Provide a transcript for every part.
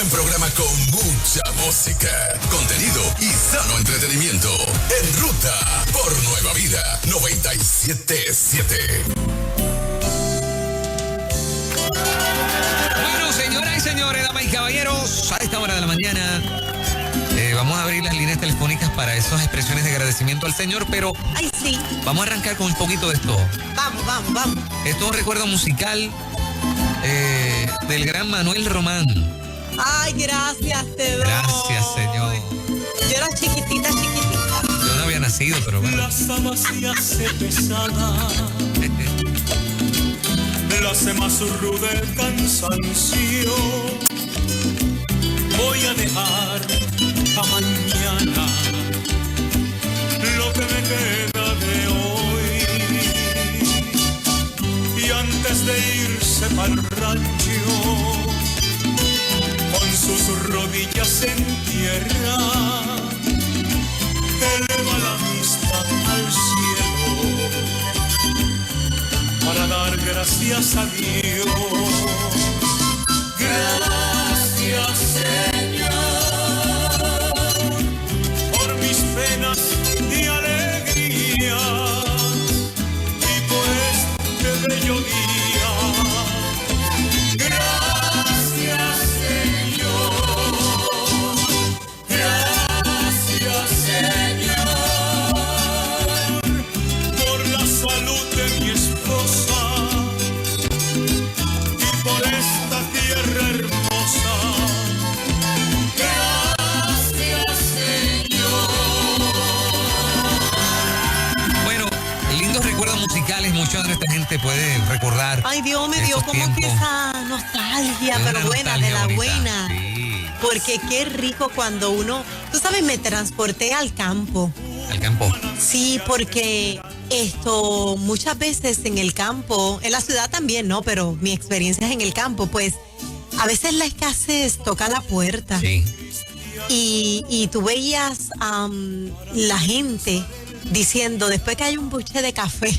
buen programa con mucha música, contenido y sano entretenimiento. En ruta por Nueva Vida 97.7. Bueno, señoras y señores, damas y caballeros, a esta hora de la mañana vamos a abrir las líneas telefónicas para esas expresiones de agradecimiento al Señor, pero ay, sí. Vamos a arrancar con un poquito de esto. Vamos. Esto es un recuerdo musical del gran Manuel Román. Ay, gracias, te doy. Gracias, Señor. Yo era chiquitita. Yo no había nacido, pero bueno. La sábana se hace pesada, la hace más ruda el cansancio. Voy a dejar a mañana lo que me queda de hoy. Y antes de irse para el rancho, con sus rodillas en tierra, eleva la vista al cielo para dar gracias a Dios. Gracias, Señor, por mis penas y alegrías, y por este bello día. Gracias, Señor. Gracias, Señor, por la salud de mi esposa y por esta tierra hermosa. Gracias, Señor. Bueno, lindos recuerdos musicales, mucha de nuestra gente puede recordar. Ay, Dios me dio como que esa nostalgia, pero buena, de la buena. Sí. Porque qué rico cuando uno, tú sabes, me transporté al campo. Al campo. Sí, porque muchas veces en el campo, en la ciudad también, ¿no? Pero mi experiencia es en el campo, pues a veces la escasez toca la puerta. Sí. Y tú veías la gente diciendo, después que hay un buche de café,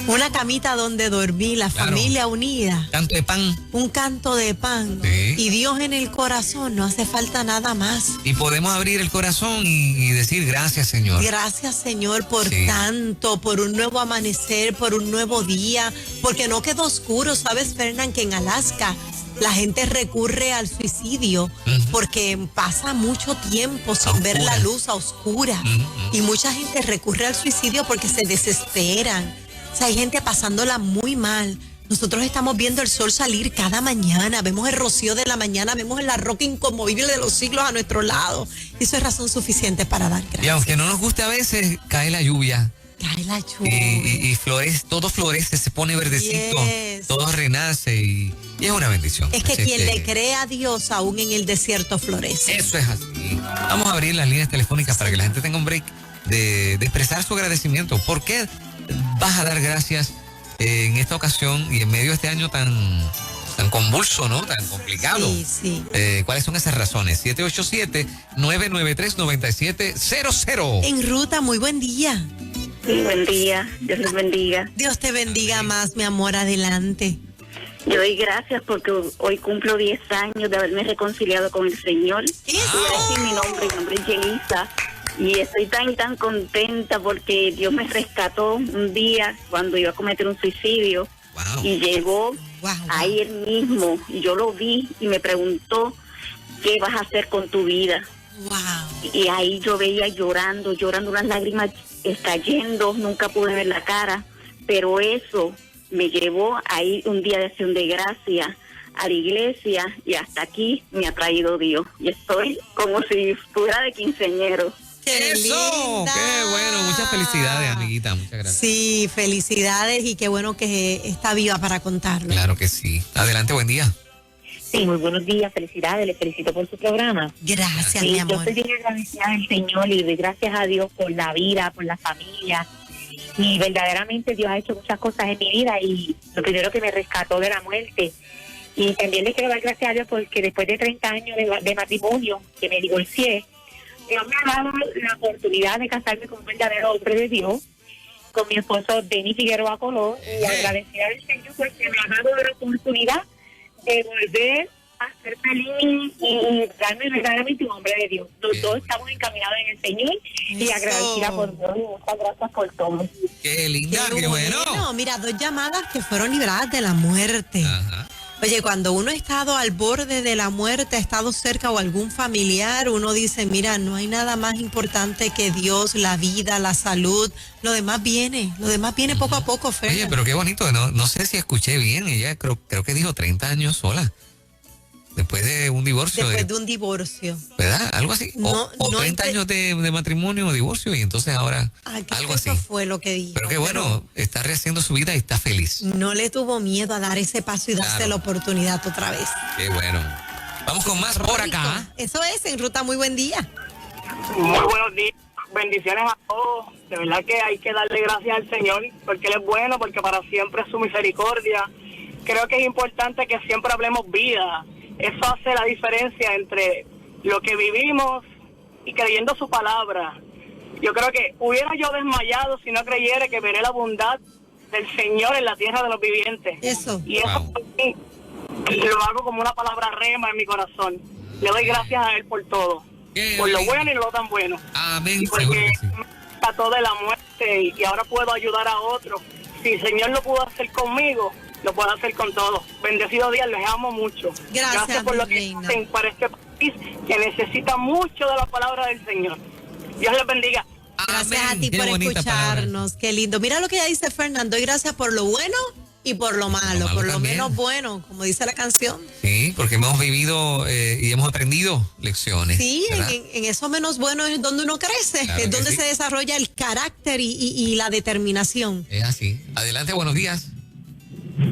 una camita donde dormí, la Claro. familia unida, Canto de pan. un canto de pan, Sí. y Dios en el corazón, no hace falta nada más. Y podemos abrir el corazón y decir gracias, Señor. Gracias, Señor, por Sí. tanto, por un nuevo amanecer, por un nuevo día, porque no quedó oscuro. ¿Sabes, Fernán, que en Alaska la gente recurre al suicidio porque pasa mucho tiempo sin ver la luz, a oscura? Y mucha gente recurre al suicidio porque se desesperan. O sea, hay gente pasándola muy mal. Nosotros estamos viendo el sol salir cada mañana, vemos el rocío de la mañana, vemos la roca inconmovible de los siglos a nuestro lado. Eso es razón suficiente para dar gracias. Y aunque no nos guste a veces, cae la lluvia. Cae la lluvia. Y florece, todo florece, se pone verdecito, Yes. todo renace y es una bendición. Es que Así quien le cree a Dios aún en el desierto florece. Eso es así. Vamos a abrir las líneas telefónicas para que la gente tenga un break de expresar su agradecimiento. ¿Por qué vas a dar gracias en esta ocasión y en medio de este año tan convulso, ¿no? Tan complicado. Sí. ¿Cuáles son esas razones? 787-993-9700. En ruta, muy buen día. Sí, buen día, Dios les bendiga. Dios te bendiga más, mi amor, adelante. Yo doy gracias porque hoy cumplo 10 años de haberme reconciliado con el Señor. Voy a decir mi nombre es Yelisa. Y estoy tan contenta porque Dios me rescató un día cuando iba a cometer un suicidio. Wow. Y llegó ahí él mismo. Y yo lo vi y me preguntó, ¿qué vas a hacer con tu vida? Wow. Y ahí yo veía llorando, unas lágrimas estallando, nunca pude ver la cara, pero eso me llevó a ir un día de acción de gracia a la iglesia y hasta aquí me ha traído Dios. Y estoy como si estuviera de quinceañero. ¡Qué ¡Eso! linda! ¡Qué bueno! Muchas felicidades, amiguita. Muchas gracias. Sí, felicidades y qué bueno que está viva para contarlo. Claro que sí. Adelante, buen día. Sí, muy buenos días, felicidades, les felicito por su programa. Gracias, Sí, mi yo amor. estoy bien agradecida del Señor y doy gracias a Dios por la vida, por la familia. Y verdaderamente Dios ha hecho muchas cosas en mi vida y lo primero que me rescató de la muerte. Y también le quiero dar gracias a Dios porque después de 30 años de matrimonio, que me divorcié, Dios me ha dado la oportunidad de casarme con un verdadero hombre de Dios, con mi esposo Denis Figueroa Colón, y agradecida al Señor porque me ha dado la oportunidad de volver ser feliz y darme verdaderamente un hombre de Dios. Los dos estamos encaminados en el Señor y Eso. agradecida por Dios y muchas gracias por todo. Qué linda, qué bueno. Mira, 2 llamadas que fueron libradas de la muerte. Ajá. Oye, cuando uno ha estado al borde de la muerte, ha estado cerca o algún familiar, uno dice, mira, no hay nada más importante que Dios, la vida, la salud. Lo demás viene poco a poco, Fer. Oye, pero qué bonito, no sé si escuché bien, ella creo que dijo 30 años sola. Después de un divorcio. Después de un divorcio. ¿Verdad? Algo así. No, o no 30 años de matrimonio o divorcio y entonces ahora algo así. Eso fue lo que dijo. Pero qué bueno, está rehaciendo su vida y está feliz. No le tuvo miedo a dar ese paso y darse Claro. la oportunidad otra vez. Qué bueno. Vamos con más por acá. Eso es, en Ruta, muy buen día. Muy buenos días, bendiciones a todos. De verdad que hay que darle gracias al Señor porque Él es bueno, porque para siempre es su misericordia. Creo que es importante que siempre hablemos vida. Eso hace la diferencia entre lo que vivimos y creyendo su palabra. Yo creo que hubiera yo desmayado si no creyera que veré la bondad del Señor en la tierra de los vivientes. Eso. Y eso Wow. lo hago como una palabra rema en mi corazón. Le doy gracias a Él por todo. Qué Por lo lindo. bueno y lo tan bueno. Amén. Y Seguro porque que sí. me trató de la muerte y ahora puedo ayudar a otros. Si el Señor lo pudo hacer conmigo, lo puede hacer con todos. Bendecido día, les amo mucho. Gracias, por mi lo que reina. hacen para este país que necesita mucho de la palabra del Señor. Dios les bendiga. Gracias Amén. a ti Qué por bonita palabra. escucharnos. Qué lindo. Mira lo que ya dice Fernando. Y gracias por lo bueno y por lo malo. Por lo también. menos bueno, como dice la canción. Sí, porque hemos vivido y hemos aprendido lecciones. Sí, ¿verdad? en eso menos bueno es donde uno crece. Claro es que donde sí. se desarrolla el carácter y la determinación. Es así. Adelante, buenos días.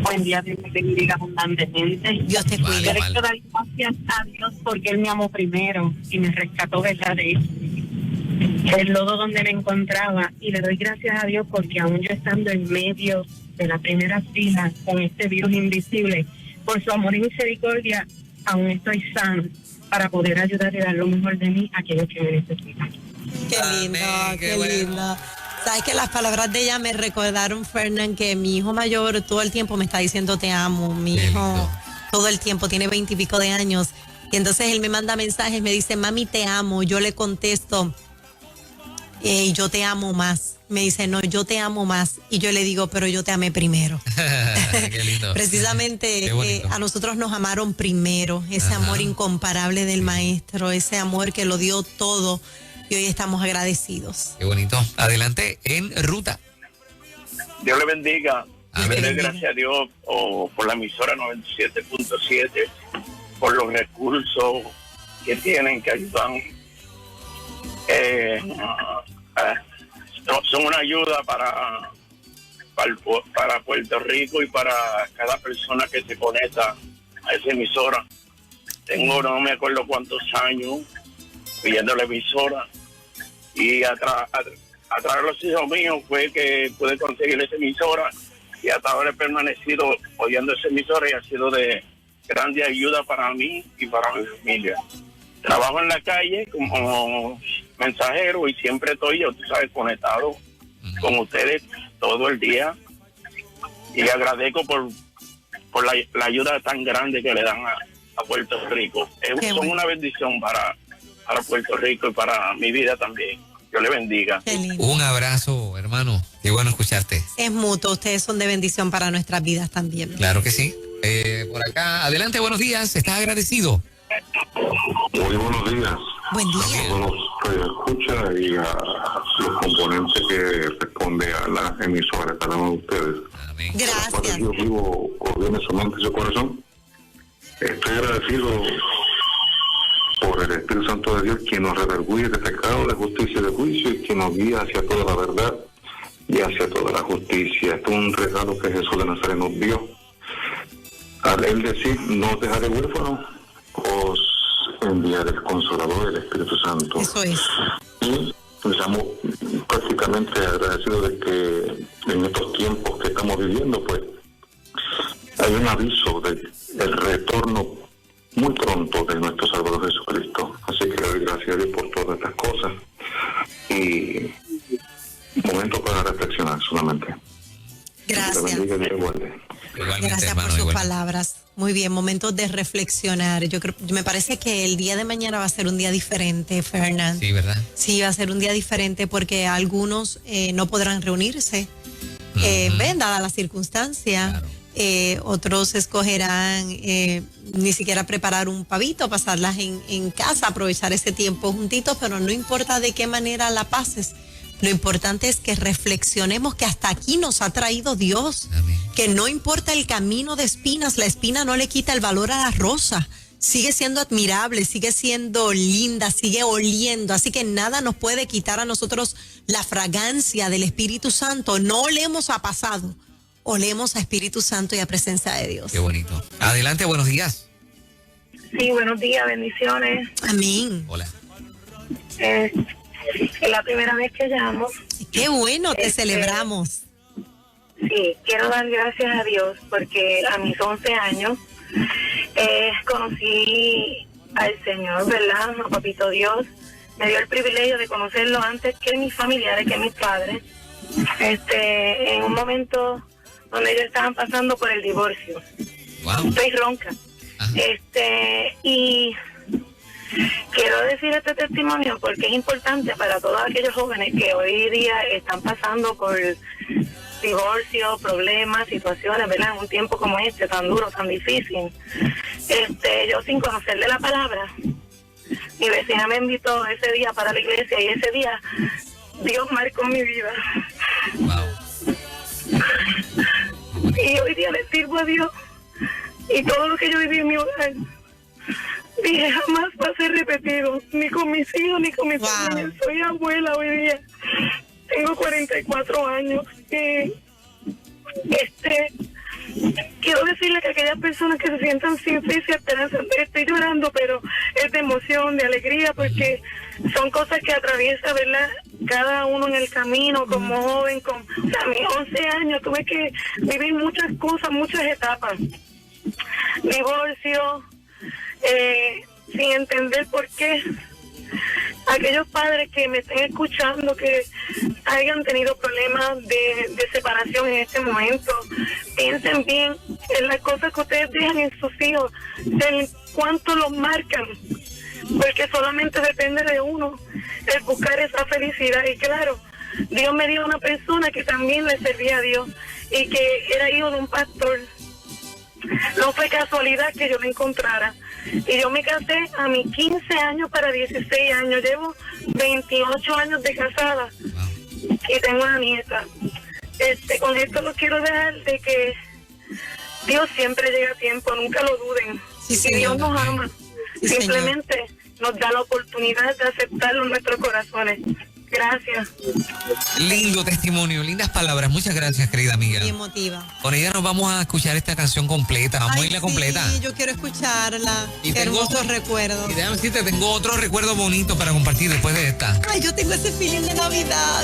Buen día, Dios te bendiga abundantemente. Dios te Vale, cuide. Yo vale. le quiero dar gracias a Dios porque Él me amó primero y me rescató, ¿verdad?, del lodo donde me encontraba. Y le doy gracias a Dios porque aún yo estando en medio de la primera fila con este virus invisible, por su amor y misericordia, aún estoy sano para poder ayudar y dar lo mejor de mí a aquellos que me necesitan. Qué lindo, Amén, qué qué bueno. lindo. Sabes que las palabras de ella me recordaron, Fernán, que mi hijo mayor todo el tiempo me está diciendo te amo. Mi Qué hijo lindo. todo el tiempo, tiene 20 y pico de años. Y entonces él me manda mensajes, me dice, mami, te amo. Yo le contesto, yo te amo más. Me dice, no, yo te amo más. Y yo le digo, pero yo te amé primero. Qué lindo. Precisamente Qué bonito. a nosotros nos amaron primero, ese Ajá. amor incomparable del maestro, ese amor que lo dio todo y hoy estamos agradecidos. Qué bonito. Adelante, en ruta. Dios le bendiga. Amén. Le doy gracias a Dios por la emisora 97.7, por los recursos que tienen, que ayudan. Son una ayuda para Puerto Rico y para cada persona que se conecta a esa emisora. Tengo no me acuerdo cuántos años viendo la emisora y a través de los hijos míos fue que pude conseguir esa emisora y hasta ahora he permanecido oyendo esa emisora y ha sido de grande ayuda para mí y para mi familia. Trabajo en la calle como mensajero y siempre estoy, tú sabes, conectado con ustedes todo el día y agradezco por la ayuda tan grande que le dan a Puerto Rico. Qué Son bueno. una bendición para Puerto Rico y para mi vida también. Dios le bendiga. Qué lindo. Un abrazo, hermano. Qué bueno escucharte. Es mutuo, ustedes son de bendición para nuestras vidas también. Claro que sí. Por acá, adelante, buenos días. ¿Estás agradecido? Muy buenos días Buen a día. todos los que escuchan y a los componentes que responde a la emisora, cada uno de ustedes. Amén. Por los cuales Gracias. yo vivo corriendo su mente y su corazón. Estoy agradecido por el Espíritu Santo de Dios, quien nos redarguye de pecado, de justicia y de juicio, y quien nos guía hacia toda la verdad y hacia toda la justicia. Esto es un regalo que Jesús de Nazaret nos dio. Al él decir, no os dejaré huérfanos, os enviaré el Consolador, el Espíritu Santo. Eso es. Y estamos prácticamente agradecidos de que en estos tiempos que estamos viviendo, pues, hay un aviso del retorno muy pronto de nuestro Salvador Jesucristo. Así que le doy gracias a Dios por todas estas cosas. Y momento para reflexionar solamente. Que te Gracias. bendiga y te guarde. Igualmente, Gracias hermano, por sus igualmente. palabras. Muy bien, momentos de reflexionar. Me parece que el día de mañana va a ser un día diferente, Fernán. Sí, ¿verdad? Sí, va a ser un día diferente porque algunos no podrán reunirse, ven, dada la circunstancia. Claro. Otros escogerán ni siquiera preparar un pavito, pasarlas en casa, aprovechar ese tiempo juntitos, pero no importa de qué manera la pases. Lo importante es que reflexionemos que hasta aquí nos ha traído Dios. Amén. Que no importa el camino de espinas, la espina no le quita el valor a la rosa. Sigue siendo admirable, sigue siendo linda, sigue oliendo. Así que nada nos puede quitar a nosotros la fragancia del Espíritu Santo. No olemos a pasado, olemos a Espíritu Santo y a presencia de Dios. Qué bonito. Adelante, buenos días. Sí, buenos días, bendiciones. Amén. Hola. Es la primera vez que llamo. Qué bueno, te celebramos. Sí, quiero dar gracias a Dios porque a mis 11 años conocí al Señor, ¿verdad? A Papito Dios. Me dio el privilegio de conocerlo antes que mis familiares, que mis padres. En un momento donde ellos estaban pasando por el divorcio. Wow. Estoy ronca. Ajá. Y quiero decir este testimonio porque es importante para todos aquellos jóvenes que hoy día están pasando por divorcio, problemas, situaciones, ¿verdad? En un tiempo como este, tan duro, tan difícil. Yo sin conocerle la palabra, mi vecina me invitó ese día para la iglesia y ese día Dios marcó mi vida. Wow. Y hoy día le sirvo a Dios y todo lo que yo viví en mi hogar, dije, jamás va a ser repetido, ni con mis hijos, ni con mi familia. Soy abuela hoy día, tengo 44 años. Quiero decirle que aquellas personas que se sientan sin fe y sin esperanza, estoy llorando, pero es de emoción, de alegría, porque son cosas que atraviesa, ¿verdad? Cada uno en el camino, como joven, a mis 11 años tuve que vivir muchas cosas, muchas etapas. Divorcio, sin entender por qué. Aquellos padres que me estén escuchando que hayan tenido problemas de separación en este momento, piensen bien en las cosas que ustedes dejan en sus hijos, en cuánto los marcan, porque solamente depende de uno el buscar esa felicidad. Y claro, Dios me dio una persona que también le servía a Dios y que era hijo de un pastor. No fue casualidad que yo me encontrara. Y yo me casé a mis 15 años para 16 años. Llevo 28 años de casada y tengo una nieta. Con esto lo quiero dejar de que Dios siempre llega a tiempo, nunca lo duden. Sí, y señor. Dios nos ama. Sí, Simplemente nos da la oportunidad de aceptarlo en nuestros corazones. Gracias. Lindo testimonio, lindas palabras. Muchas gracias, querida amiga. Muy emotiva. Con ella nos vamos a escuchar esta canción completa. Vamos a irla completa. Sí, yo quiero escucharla. Y Qué tengo- hermosos recuerdos. Y déjame decirte, tengo otro recuerdo bonito para compartir después de esta. Ay, yo tengo ese feeling de Navidad.